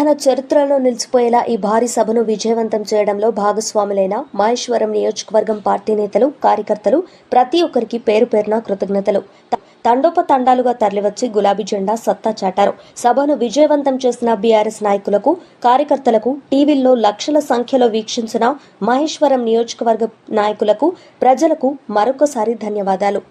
తెలంగాణ చరిత్రలో నిలిచిపోయేలా ఈ భారీ సభను విజయవంతం చేయడంలో భాగస్వాములైన మహేశ్వరం నియోజకవర్గం పార్టీ నేతలు, కార్యకర్తలు ప్రతి ఒక్కరికి పేరు పేరున కృతజ్ఞతలు. తండోపతండాలుగా తరలివచ్చి గులాబీ జెండా సత్తా చాటారు. సభను విజయవంతం చేసిన బీఆర్ఎస్ నాయకులకు, కార్యకర్తలకు, టీవీల్లో లక్షల సంఖ్యలో వీక్షించిన మహేశ్వరం నియోజకవర్గ నాయకులకు, ప్రజలకు మరొకసారి ధన్యవాదాలు.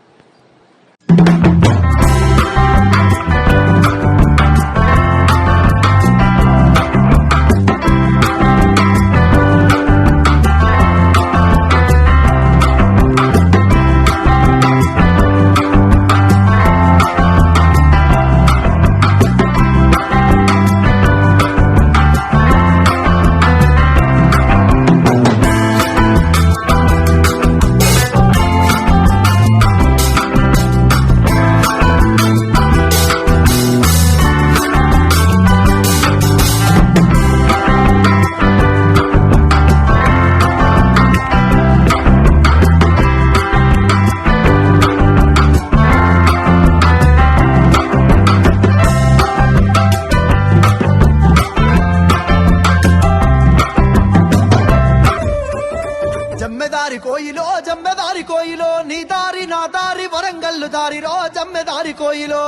జమ్మెదారి కోయిలో నీ దారి నా దారి వరంగల్లు దారిలో జమ్మెదారి కోయిలో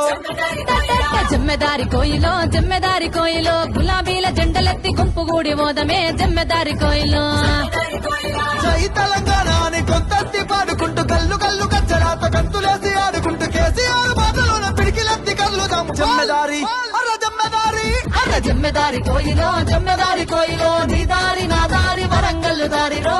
జమ్మెదారి కోయిలో గులాబీల జెండలెత్తి గుంపుగూడి మోదమే జమ్మెదారి కోయిలో జై తెలంగాణ అని కొంతెత్తి పాడుకుంటూ కల్లు కల్లు కచ్చరాత కంతులేసి ఆడుకుంటూ కేసీఆర్ బాధలోన పిడికిలెత్తి కల్లుదాం జమ్మెదారి జమ్మెదారి కోయిలో నీ దారి నా దారి వరంగల్లు దారిలో